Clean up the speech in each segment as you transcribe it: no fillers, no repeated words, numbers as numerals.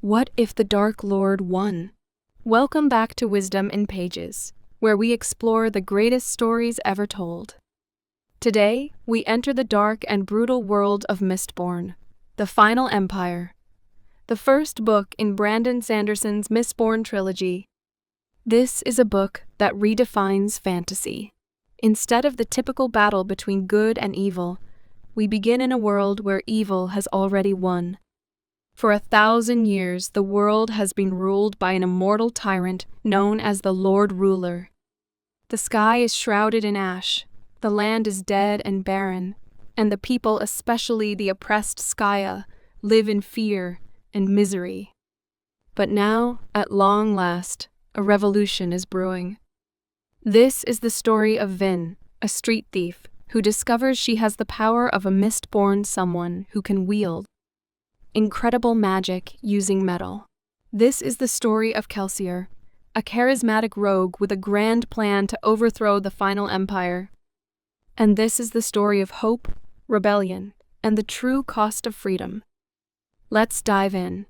What if the Dark Lord won? Welcome back to Wisdom in Pages, where we explore the greatest stories ever told. Today, we enter the dark and brutal world of Mistborn, the Final Empire, the first book in Brandon Sanderson's Mistborn trilogy. This is a book that redefines fantasy. Instead of the typical battle between good and evil, we begin in a world where evil has already won. For 1,000 years, the world has been ruled by an immortal tyrant known as the Lord Ruler. The sky is shrouded in ash, the land is dead and barren, and the people, especially the oppressed Skya, live in fear and misery. But now, at long last, a revolution is brewing. This is the story of Vin, a street thief, who discovers she has the power of a Mistborn someone who can wield incredible magic using metal. This is the story of Kelsier, a charismatic rogue with a grand plan to overthrow the Final Empire. And this is the story of hope, rebellion, and the true cost of freedom. Let's dive in.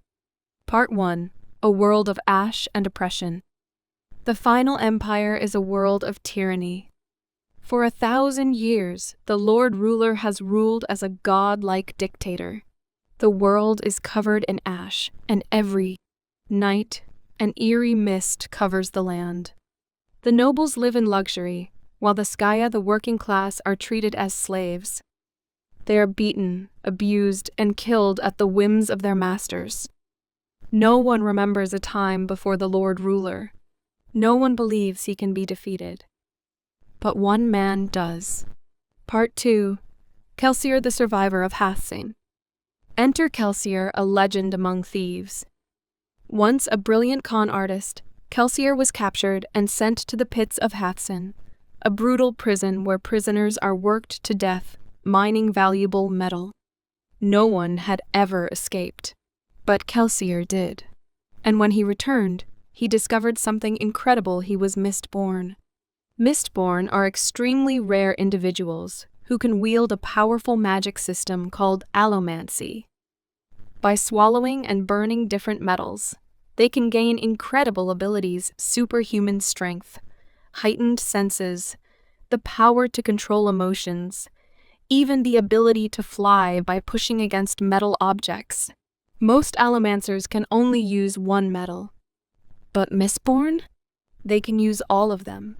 Part 1. A world of ash and oppression. The Final Empire is a world of tyranny. For 1,000 years, the Lord Ruler has ruled as a god-like dictator. The world is covered in ash, and every night, an eerie mist covers the land. The nobles live in luxury, while the Skya, the working class, are treated as slaves. They are beaten, abused, and killed at the whims of their masters. No one remembers a time before the Lord Ruler. No one believes he can be defeated. But one man does. Part 2. Kelsier, the survivor of Hathsin. Enter Kelsier, a legend among thieves. Once a brilliant con artist, Kelsier was captured and sent to the pits of Hathsin, a brutal prison where prisoners are worked to death, mining valuable metal. No one had ever escaped, but Kelsier did. And when he returned, he discovered something incredible. He was Mistborn. Mistborn are extremely rare individuals who can wield a powerful magic system called Allomancy. By swallowing and burning different metals, they can gain incredible abilities: superhuman strength, heightened senses, the power to control emotions, even the ability to fly by pushing against metal objects. Most Allomancers can only use one metal. But Mistborn? They can use all of them.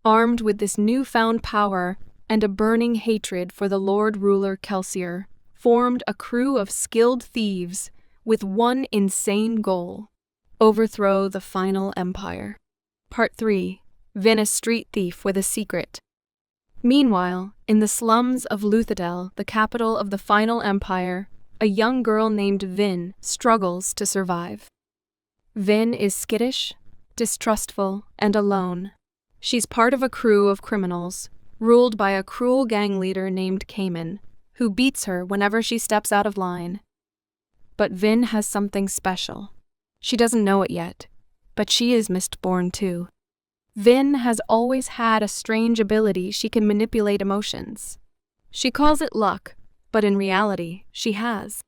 Armed with this newfound power and a burning hatred for the Lord Ruler, Kelsier formed a crew of skilled thieves with one insane goal: overthrow the Final Empire. Part 3. Vin, a street thief with a secret. Meanwhile, in the slums of Luthadel, the capital of the Final Empire, a young girl named Vin struggles to survive. Vin is skittish, distrustful, and alone. She's part of a crew of criminals, ruled by a cruel gang leader named Cayman, who beats her whenever she steps out of line. But Vin has something special. She doesn't know it yet, but she is Mistborn too. Vin has always had a strange ability: she can manipulate emotions. She calls it luck, but in reality, she has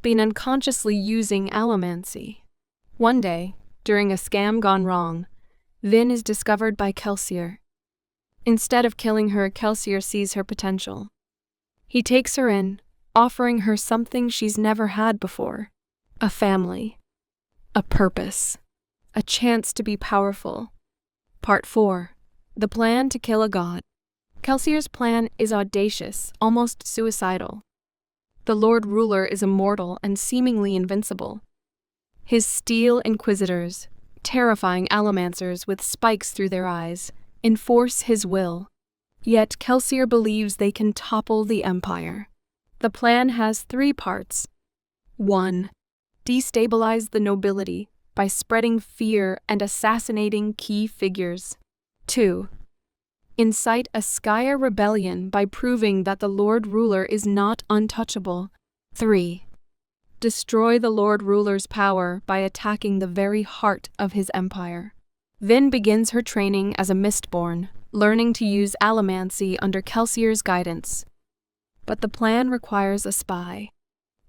been unconsciously using Allomancy. One day, during a scam gone wrong, Vin is discovered by Kelsier. Instead of killing her, Kelsier sees her potential. He takes her in, offering her something she's never had before: a family, a purpose, a chance to be powerful. Part 4. The plan to kill a god. Kelsier's plan is audacious, almost suicidal. The Lord Ruler is immortal and seemingly invincible. His steel inquisitors, terrifying Allomancers with spikes through their eyes, enforce his will. Yet Kelsier believes they can topple the Empire. The plan has 3 parts. 1. Destabilize the nobility by spreading fear and assassinating key figures. 2. Incite a Skya rebellion by proving that the Lord Ruler is not untouchable. 3. Destroy the Lord Ruler's power by attacking the very heart of his empire. Vin begins her training as a Mistborn, learning to use Allomancy under Kelsier's guidance. But the plan requires a spy,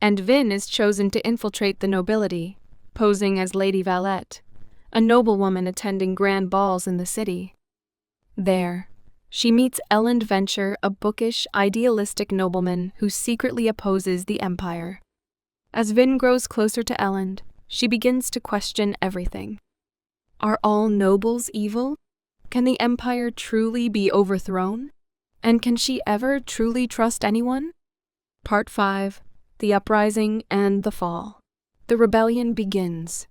and Vin is chosen to infiltrate the nobility, posing as Lady Valette, a noblewoman attending grand balls in the city. There, she meets Elend Venture, a bookish, idealistic nobleman who secretly opposes the Empire. As Vin grows closer to Elend, she begins to question everything. Are all nobles evil? Can the Empire truly be overthrown? And can she ever truly trust anyone? Part 5. The Uprising and the Fall. The rebellion begins.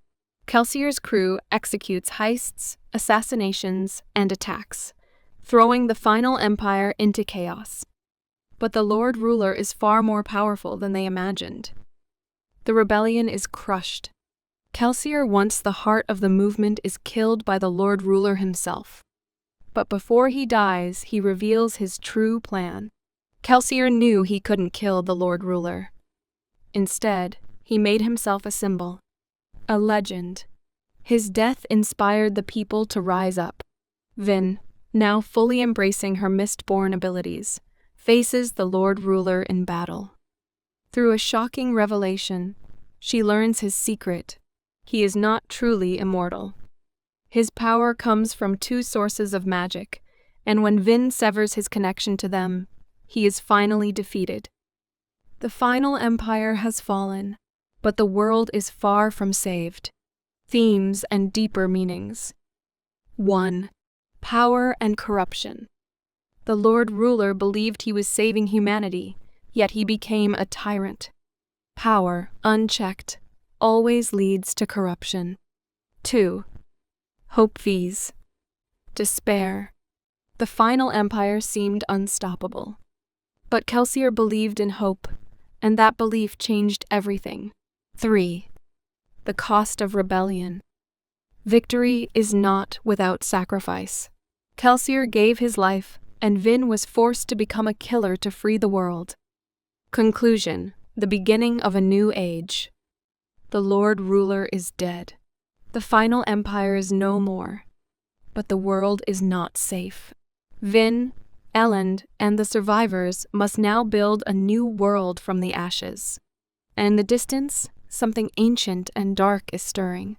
Kelsier's crew executes heists, assassinations, and attacks, throwing the final empire into chaos. But the Lord Ruler is far more powerful than they imagined. The rebellion is crushed. Kelsier, once the heart of the movement, is killed by the Lord Ruler himself. But before he dies, he reveals his true plan. Kelsier knew he couldn't kill the Lord Ruler. Instead, he made himself a symbol, a legend. His death inspired the people to rise up. Vin, now fully embracing her Mistborn abilities, faces the Lord Ruler in battle. Through a shocking revelation, she learns his secret. He is not truly immortal. His power comes from two sources of magic, and when Vin severs his connection to them, he is finally defeated. The final empire has fallen, but the world is far from saved. Themes and deeper meanings. 1. Power and corruption. The Lord Ruler believed he was saving humanity, yet he became a tyrant. Power, unchecked, always leads to corruption. 2. Hope fees. Despair. The final empire seemed unstoppable. But Kelsier believed in hope, and that belief changed everything. 3. The cost of rebellion. Victory is not without sacrifice. Kelsier gave his life, and Vin was forced to become a killer to free the world. Conclusion: the beginning of a new age. The Lord Ruler is dead. The final empire is no more. But the world is not safe. Vin, Elend, and the survivors must now build a new world from the ashes. And in the distance, something ancient and dark is stirring.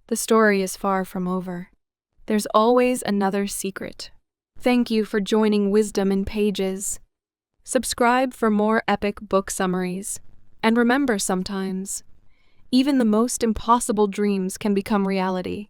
The story is far from over. There's always another secret. Thank you for joining Wisdom in Pages. Subscribe for more epic book summaries. And remember, sometimes, even the most impossible dreams can become reality.